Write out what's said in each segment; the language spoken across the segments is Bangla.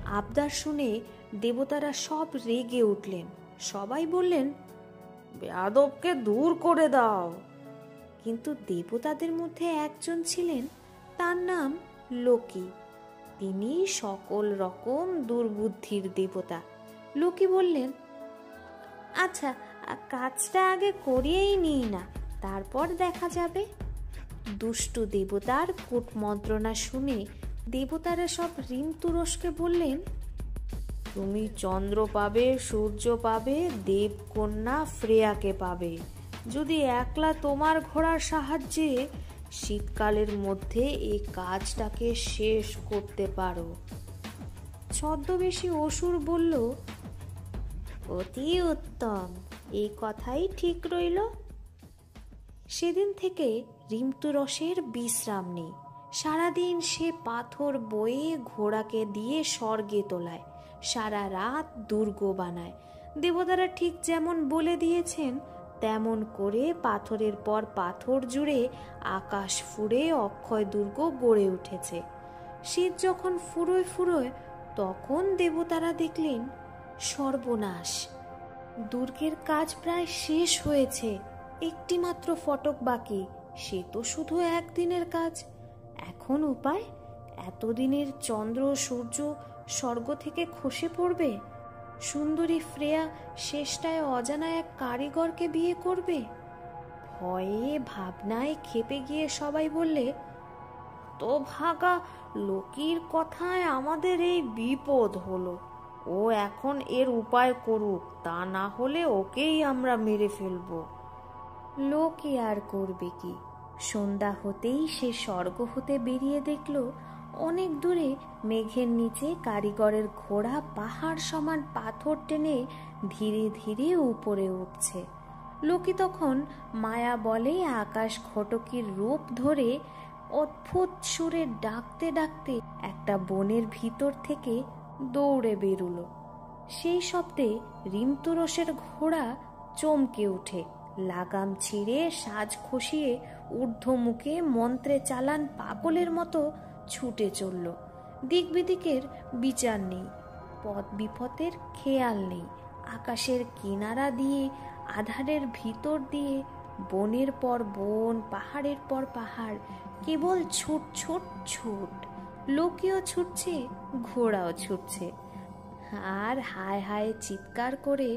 আবদার শুনে দেবতারা সব রেগে উঠলেন। সবাই বললেন, বেয়াদবকে দূর করে দাও। কিন্তু দেবতাদের মধ্যে একজন ছিলেন, তার নাম লোকি। তিনি সকল রকম দুর্বুদ্ধির দেবতা। লোকি বললেন, আচ্ছা, কাজটা আগে করিয়েই নিই না, তারপর দেখা যাবে। দুষ্টু দেবতার কূটমন্ত্রণা শুনে দেবতারা সব ঋতুরসকে বললেন, তুমি চন্দ্র পাবে, সূর্য পাবে, দেবকন্যা ফ্রেয়াকে পাবে, যদি একলা তোমার ঘোড়ার সাহায্যে শীতকালের মধ্যে এই কাজটাকে শেষ করতে পারো। ছদ্মবেশী অসুর বলল, অতি উত্তম, এই কথাই ঠিক রইল। সেদিন থেকে ঋতুরসের বিশ্রাম নেই। সারাদিন সে পাথর বয়ে ঘোড়াকে দিয়ে স্বর্গে তোলায়, সারা রাত দুর্গ বানায়। দেবতারা ঠিক যেমন বলে দিয়েছেন তেমন করে পাথরের পর পাথর জুড়ে আকাশ ফুঁড়ে অক্ষয় দুর্গ গড়ে উঠেছে। শীত যখন ফুরোয় ফুরোয় তখন দেবতারা দেখলেন, সর্বনাশ, দুর্গের কাজ প্রায় শেষ হয়েছে, একটি মাত্র ফটক বাকি, সে তো শুধু একদিনের কাজ। এখন উপায়? এতদিনের চন্দ্র সূর্য স্বর্গ থেকে খসে পড়বে, সুন্দরী ফ্রেয়া শেষটায় অজানা এক কারিগরকে বিয়ে করবে। ভয়ে ভাবনায় খেপে গিয়ে সবাই বললে, তো ভাগা লোকির কথায় আমাদের এই বিপদ হলো, ও এখন এর উপায় করুক, তা না হলে ওকেই আমরা মেরে ফেলবো। লোকে আর করবে কি? সন্ধ্যা হতেই সে স্বর্গ হতে বেরিয়ে দেখল অনেক দূরে মেঘের নিচে কারিগরের ঘোড়া পাহাড় সমান পাথর টেনে ধীরে ধীরে উপরে উঠছে। লোকি তখন মায়া বলে আকাশ ঘটকির রূপ ধরে অদ্ভুত সুরে ডাকতে ডাকতে একটা বনের ভিতর থেকে দৌড়ে বেরুলো। সেই শব্দে ঋতুরসের ঘোড়া চমকে উঠে, লাগাম ছিঁড়ে সাজ খসিয়ে ঊর্ধ্বমুখে মন্ত্রে চালান পাগলের মতো ছুটে চলল। দিক বিদিকের বিচার নেই, পথ বিপথের খেয়াল নেই। আকাশের কিনারা দিয়ে, আধারের ভিতর দিয়ে, বনের পর বন, পাহাড়ের পর পাহাড়, কেবল ছুট ছুট ছুট। লোকেও ছুটছে, ঘোড়াও ছুটছে, আর হায় হায় চিৎকার করে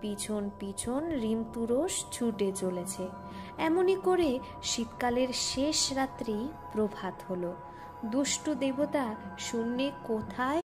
পিছন পিছন ঋতুরস ছুটে চলেছে। এমনি করে শীতকালের শেষ রাত্রি প্রভাত হলো। দুষ্টু দেবতা শূন্যে কোথায়